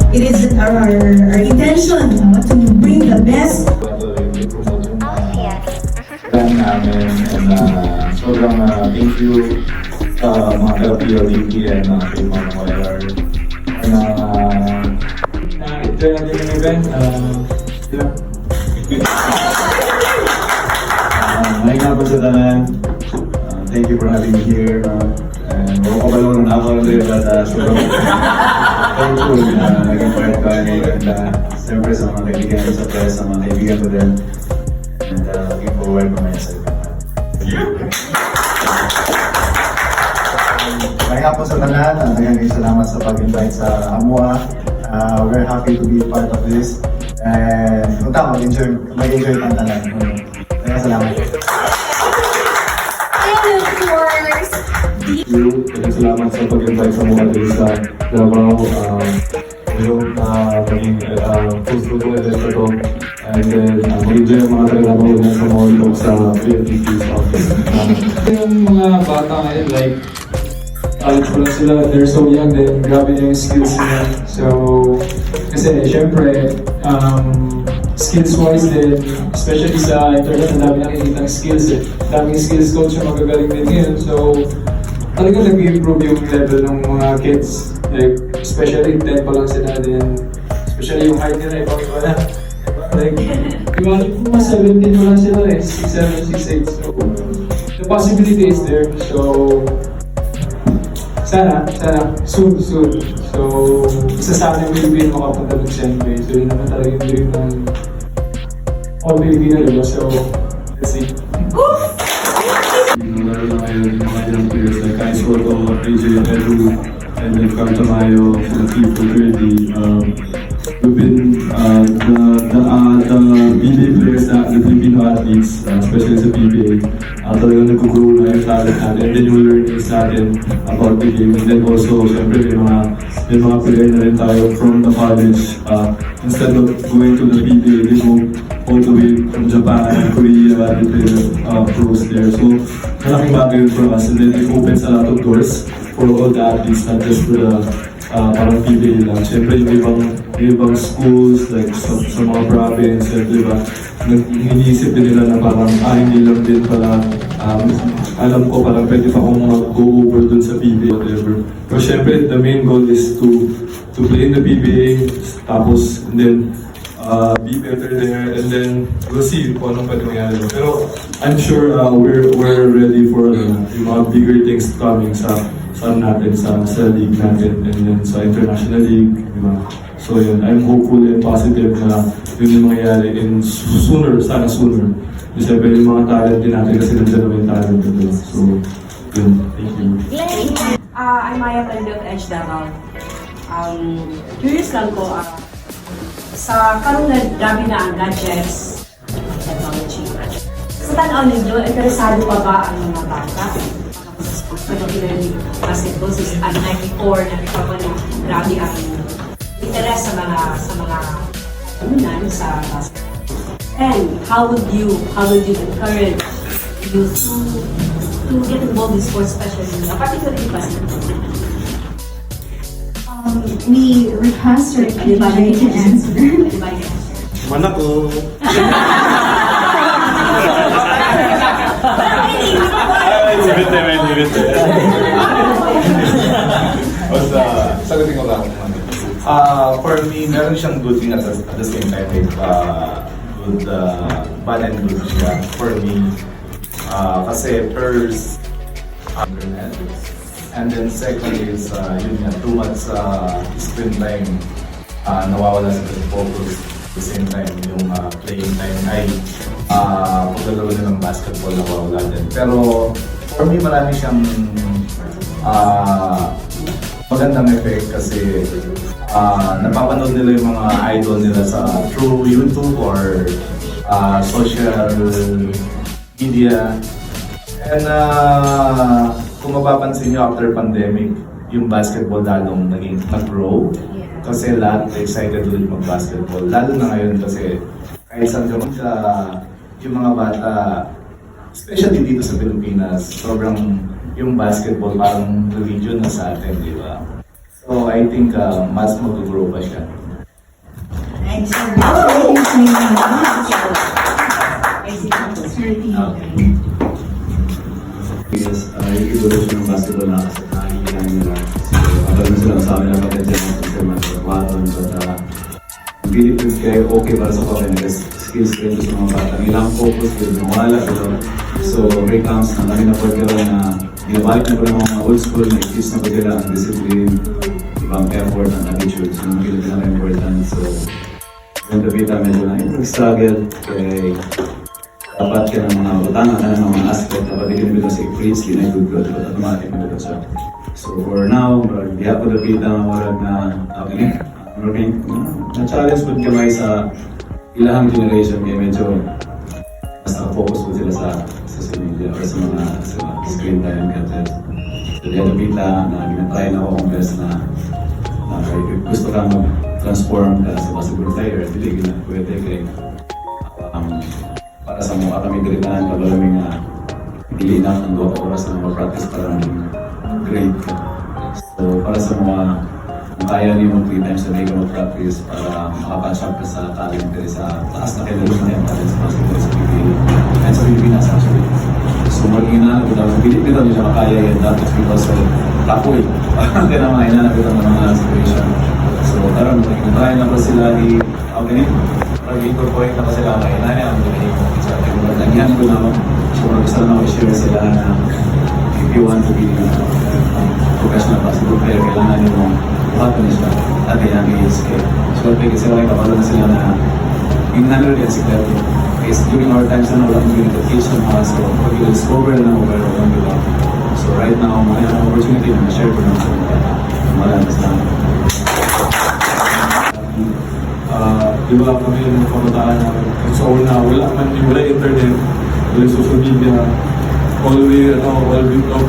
it is our intention to bring the best. Plan namin and sobrang thank you sa mga ka-PLDT and kay mga lawyer na enjoy natin yung event. Maraming nga po sa tanan. Thank you for having me here. And makakabalo na ako rin at sobrang thankful na naging part ko ngayon. And siyempre sa mga kaibigan sa press, sa mga kaibigan ko din. And looking forward ko ngayon sa event. Maraming nga po sa tanan. Naging salamat sa pag-invite sa AMUA. We're happy to be part of this. And punta, mag-enjoy ang tanan. Maraming salamat. Maraming salamat sa pag-invite sa mga din sa Davao. Yung maging post-food event na ito. And then mag-enjoy ang mga taga-Davao na sa mall o sa PLDT's office. Yung mga bata ngayon, like, college pa lang sila, they're so young, then grabe yung skills nila. So, kasi syempre, skills-wise din, especially sa internet, ang dami nakikita ng skills eh. Daming skills coach yung magagaling din ngayon. So, talagang nag-improve yung level ng mga kids. Like, especially 10 pa lang sila din. Especially yung height nila, ibang-iba na. Like, iba mga 17 pa lang sila eh, 6'7", 6'8". So, the possibility is there. So, sana, soon. So, isa sa akin yung Pilipino makapunta ng Senpai. So, yun naman talaga yung dream ng all Pilipino, diba? So, let's see. Laro na kayo yung mga ilang players like Kai Soto, AJ Edu, and then Carl Tamayo, Steve Fulgurdy. We've been the PBA players, the Filipino athletes, especially sa PBA, talagang nag-grow na yung talent natin, and then yung learnings natin about the game. And then also, syempre, may mga player na rin tayo from the college. Instead of going to the PBA, they go all the way from Japan, Korea, the pros there. So, malaking bagay yun for us. And then it opens a lot of doors for all the athletes, not just for the parang PBA lang. Siyempre, yung ibang schools, like sa mga province, di ba? Iniisip din nila na parang, hindi lang din pala, alam ko parang pwede pa akong mag-go over dun sa PBA, whatever. Pero siyempre, the main goal is to play in the PBA, tapos, and then, be better there, and then we'll see kung anong pwede mangyari. Pero I'm sure we're ready for yung mga bigger things coming sa natin, sa league natin, and then sa international league, diba? So yun, I'm hopeful and positive na yun yung mangyayari in sana sooner. Kasi yung mga talent din natin kasi nandiyan naman yung talent nito. So yun, thank you. I'm Maya Pandot, Edge Davao. Curious lang ko, sa karong nagdabi na ang gadgets, technology. Sa tanaw ninyo, interesado pa ba ang mga bata? Sa sports, particularly basketball, since unlike before, nakita ko na grabe ang interest sa mga unan sa basketball. And how would you encourage youth to get involved in sports, especially, particularly basketball? We request or anybody can answer. Mana ko? Libit. Basta, sagutin ko lang. For me, meron siyang good thing at the same time. Good, bad and good siya. For me, kasi first, internet. And then second is, yun nga, too much screen time, nawawala sa focus. At the same time, yung playing time ay paglalaro nilang basketball nawawala din. Pero for me, marami siyang magandang effect kasi napapanood nila yung mga idol nila through YouTube or social media. And kung mapapansin nyo after pandemic, yung basketball lalong nag-grow. Kasi lahat excited ulit mag-basketball. Lalo na ngayon kasi kahit saan ka yung mga bata, especially dito sa Pilipinas, sobrang yung basketball parang religion na sa atin, di ba? So, So I think mas mag-grow pa siya. And so, ladies and gentlemen, Yes, yung evolution ng basketball na kasi nakikita nila. So, kapag sila sa amin na potential ng sistema sa Waton, but hindi po kayo okay para sa kapag skills rin sa mga bata. Ilang focus din, wala pero so breakdowns na kami na pagkala na ginabalik na ko ng mga old school na ikis na pagkala ang discipline, ibang effort and attitude. So, mga pinaka-important. So, yung Davita medyo na yung struggle kay dapat ka ng mga utangan ka ng mga aspect dapat hindi nito sa i-freeze, di na i-good growth, but automatic na ito siya. So for now, di ako napita ng warag na na-challenge po kamay sa ilahang generation kaya medyo mas nakafocus po sila sa social media or sa mga screen time gadgets. So di ako napita na ginatry na ako kung best na kahit gusto ka mag-transform ka sa basketball player, hindi na pwede kay para sa mga kami galitan, kabalaming pili na ang 2 oras na mag-practice para maging great ka. So, para sa mga kaya niyo 3 times a day ka mag-practice para makapatch up ka sa talent ka sa taas na kailangan na yung talent sa basketball sa PBA and sa Pilipinas actually. So, maging inanap ito. Sa Pilipinas hindi siya makaya yan dapat because of kapoy. Parang kaya naman inanap ito ng mga situation. So, tarang, try na ba sila pag-incorporate na pa sila kay nanay ang galing sa akin. Lagyan ko naman. So, gusto na i-share sila na if you want to be professional basketball player, kailangan nyo mong buhatin sila at kailangan i-sk. So, pagkakit sila kayo, kapalo na sila na yung nanay rin sikreto. Kasi during our times na wala kong teach ng mga so, pag-discover na over ang diba. So, right now, may opportunity na ma-share ko naman sa mga malalas na. Di ba kami yung pamataan namin. So na wala internet, wala social media,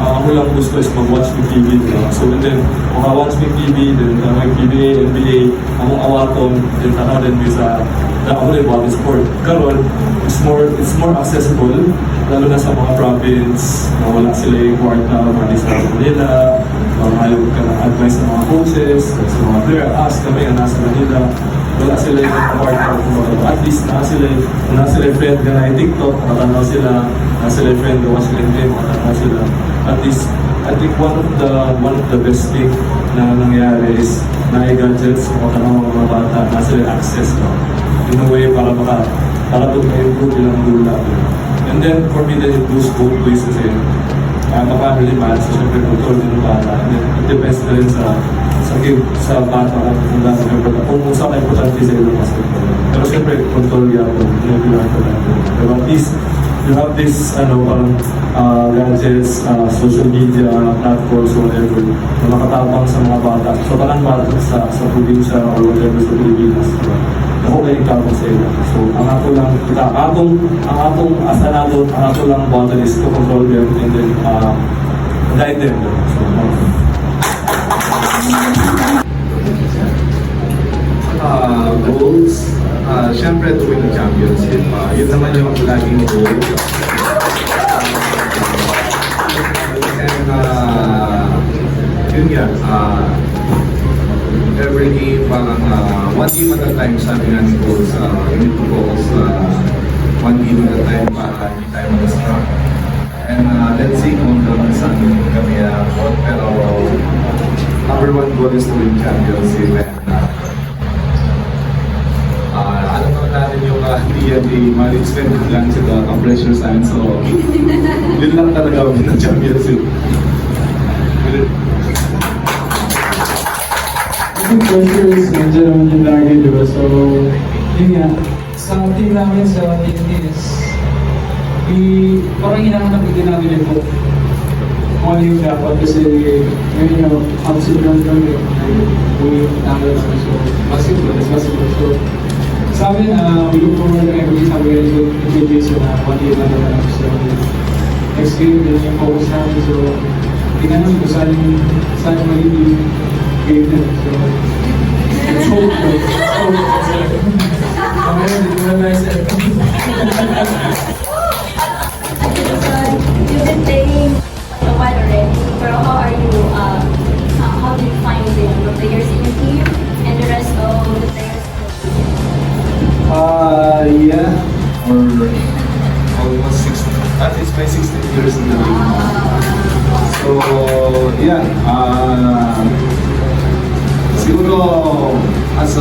ako lang gusto is mag-watch ng TV. So and then, maka-watch ng TV, then may PBA, NBA, among awaton, then tanaw din sa ako rin about sport. Karon, it's more accessible, lalo na sa mga province, na wala sila yung kwarta, mga sa Manila, mahayog ka ng advice ng mga coaches, sa mga player, ask kami na nasa Manila, wala sila yung kwarta, at least nasa sila yung friend ka na yung TikTok, matanaw sila, nasa sila yung friend gawa sila yung game, matanaw sila. At least, I think one of the best thing na nangyari is na gadgets, matanaw ng mga bata, nasa sila access no? In a way para to ma-improve yung dula. And then for me, then it goes both ways kasi mapamili man, so syempre control din ng bata. And then it depends na rin sa bata kung saan kayo importante sa ilong basketball. Pero syempre, control yan po. Pero at least, you have this gadgets, social media, platforms, whatever, na makatabang sa mga bata. So parang bata sa probinsya or whatever sa Pilipinas. Ako kayo itabang sa ilo. So ang ako lang, ang ako lang button is to control them and then guide them. So, Goals, syempre to win the championship. Yun naman yung laging goal. And yun nga, every game parang one game at a time sabi nga ni goals, we need to focus one game at a time para hindi tayo mag-struck. And let's see kung saan kami pero number 1 goal is to win championship and alam naman natin yung DND management lang sila ang pressure sign so yun lang talaga win ng championship. I think pressure is nandiyan naman yung lagi, diba? So, yun nga, sa team namin sa TNT is parang hinahanap din namin yung book. Kung ano yung dapat kasi ngayon yung ups and downs kami we tanggal namin so basketball so sa amin we look forward na every time we get into this na 1 year lang naman so next game din yung focus namin so tingnan namin kung saan magiging game na so let's hope You've been playing a while already, pero how do you find it? years in the league. So, yeah, siguro as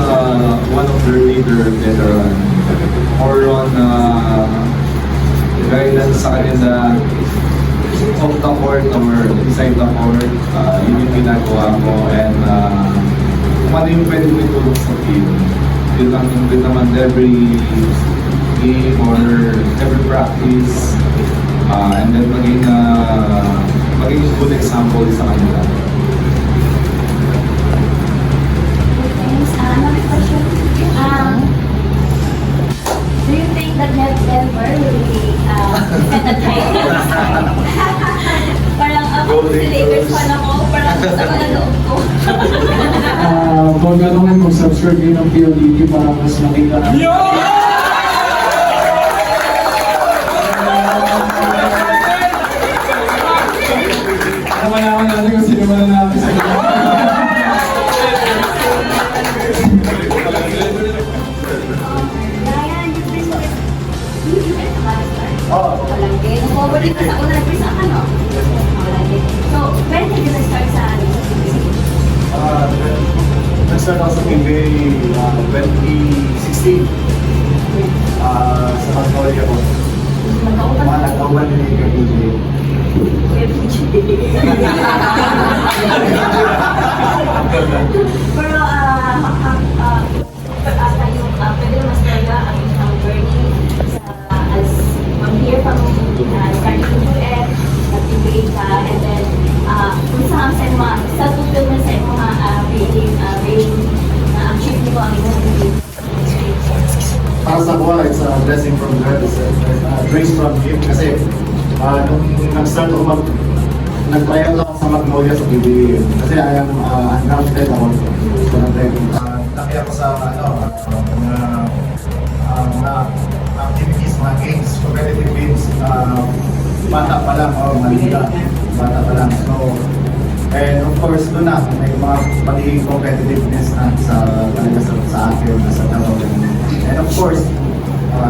one of their leader veteran, more on guidance sa kanila off the court or inside the court, yun yung ginagawa ko, and kung ano yung pwede ko itulong sa team. Yun lang yung din naman every game or every practice, and then maging good example sa kanila. Thanks. Another question. Do you think that Denver will be set a title? Parang ako si Lakers fan ako, parang sama na loob ko. Kung gano'n nga mag-subscribe kayo ng PLDT para mas makita na. Malaman natin kung sino man natin sa kanila. Ryan, you've been sa Malastar? Oo. Palangge. Nag-forward ka sa una, nag-prisa ka, no? Palangge. So, when did you start sa Nag-start ako sa PBA 2016. Sa Magnolia ko. Mga nag-awan din yung PBA. Pero, pwede mas talaga ang isang journey as one year from starting to UF, nag-PBA ka, and then kung saan sa mga self-fulfillment sa mga na-achieve mo ang inyong dream. Para sa kuha, it's a blessing from God. It's a grace from Him. Kasi nung nag-start ako nag-try out ako sa Magnolia sa PBA. Kasi I am undrafted ako. So, laki ako sa mga activities, mga games, competitive games. Bata pa lang, malita. Bata pa lang. So, and of course, doon na, may mga pagiging competitiveness na talaga sa akin, sa tao. And of course,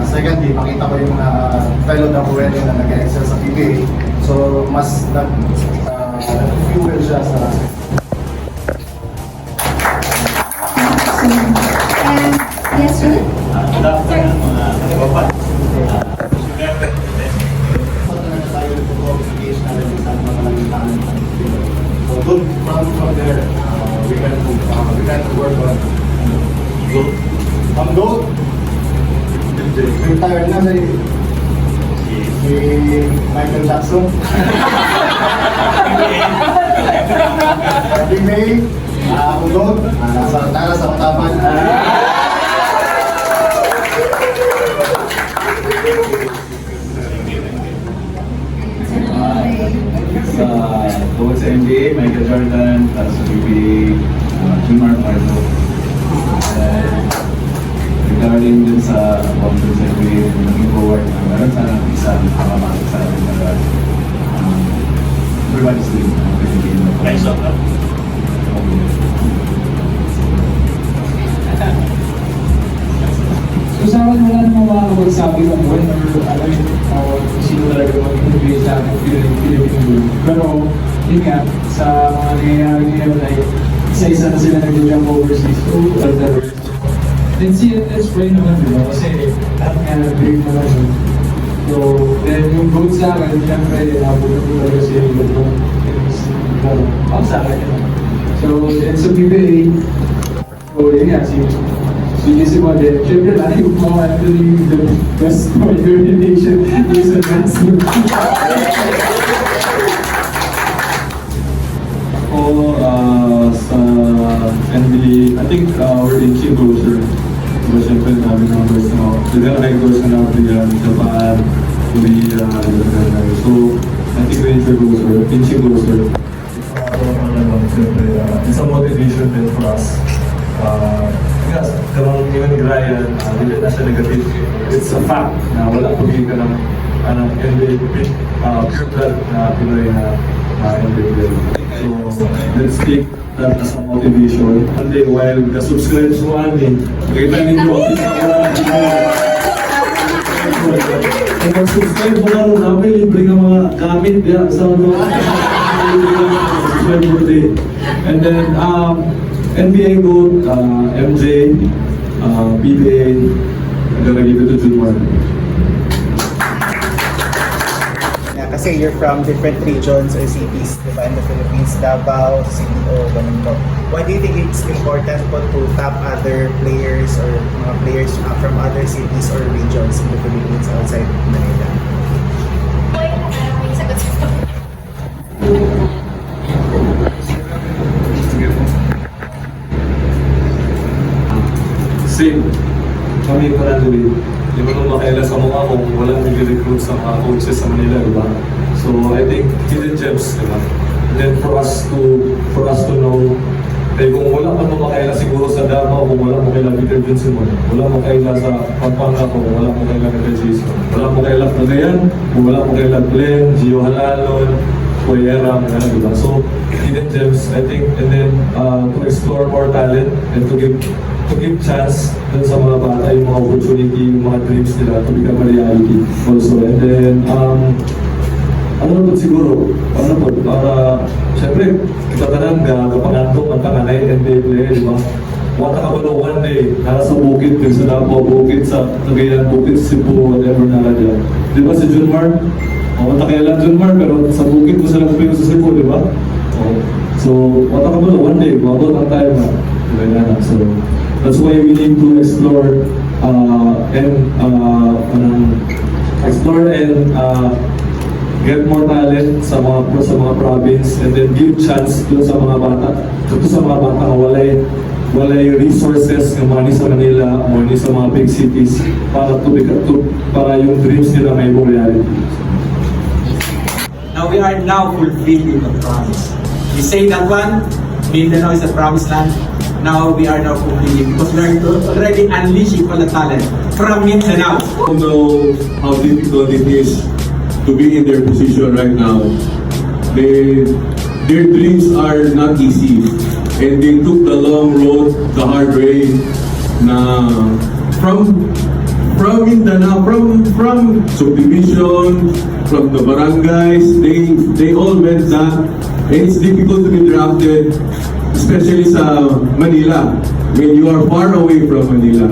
secondly, makita ko yung fellow na Buwede na nag-excel sa PBA. So, mas nag-fuel siya sa... Yes, sir? So, good from there, we can work on goal. On goal, retired na si Michael Jackson. Every May, ang goal, nasa Matapan. Tungkol sa NBA, Michael Jordan, para sa PBA, Jimar Pardo. Regarding dun sa conference NBA, looking forward na meron sana isa makapasok sa atin na everybody's doing it. Nice up, no? So sa akin, wala namang makakapagsabi kung when or alam kung sino talaga mag-interview sa akin Philippine Bowl. Pero yun nga, sa mga nangyayari ngayon ay isa-isa na sila nag-jump overseas. So, whatever. Then see, let's pray naman, di ba? Kasi lahat nga nag-break naman yun. So, then yung vote sa akin, siyempre, napunta ko talaga si Lebron. Ako sa akin yun. So, then sa PBA, so yun nga, si Jesse Model, siyempre lang yung mga actually the best player in the nation is a Johnson. Sa NBA, I think we're inching closer. Diba siyempre namin numbers na sila records na natin Japan, Korea, so I think we're inching closer. It's a motivation din for us. Yes, karong even ni Ryan, hindi na siya negative. It's a fact na wala pagiging ka ng NBA pure blood na Pinoy na NBA player. So let's take that as a motivation. One day while the subscribes mo amin, makita ninyo, And mag-subscribe mo nga rin namin, libre ka mga gamit ya, sa mga subscribe mo rin. And then, NBA GOAT, MJ, PBA, I'm gonna give it to Junmar. Yeah, kasi you're from different regions or cities, di ba, in the Philippines, Davao, CDO, ganun po. Why do you think it's important po to tap other players or mga players from other cities or regions in the Philippines outside Manila? Same. Kami parang di ba nung makaila sa mukha kung walang nag-recruit sa mga coaches sa Manila, di ba? So I think hidden gems, di ba? And then for us to know, eh kung wala pa nung makaila siguro sa Davao, kung wala mo kaila Peter Vincent, wala mo kaila sa Pampanga, kung wala mo kaila Peter Jason, wala mo kaila Cagayan, kung wala mo kaila Glenn, Gio Halalon, Cuellar, di ba? So hidden gems, I think, and then to explore more talent and to give chance dun sa mga bata, yung mga opportunity, yung mga dreams nila to become a reality also. And then, ano naman siguro, para, syempre, kita ka lang, kapangantong ang tanganay, NBA player, di ba? Wata ka ba one day, nasa bukid, sa Davao, bukid sa Cagayan, bukid sa Cebu, whatever na dyan. Di ba si Junmar? Wata kaya lang Junmar, pero sa bukid ko sila sa Cebu, di ba? So, wata ka ba one day, mabot ang tayo na. So, that's why we need to explore and get more talent sa mga province and then give chance dun sa mga bata. Ito sa mga bata walay resources ng money sa Manila o sa mga big cities para yung dreams nila may buong reality. Now we are now fulfilling the promise. We say that one, Mindanao is a promised land. Now we are now fulfilling because we are already unleashing all the talent from Mindanao. I don't know how difficult it is to be in their position right now. Their dreams are not easy, and they took the long road, the hard way. Na from Mindanao, from subdivision, from the barangays, they all went that, and it's difficult to be drafted, especially sa Manila, when you are far away from Manila.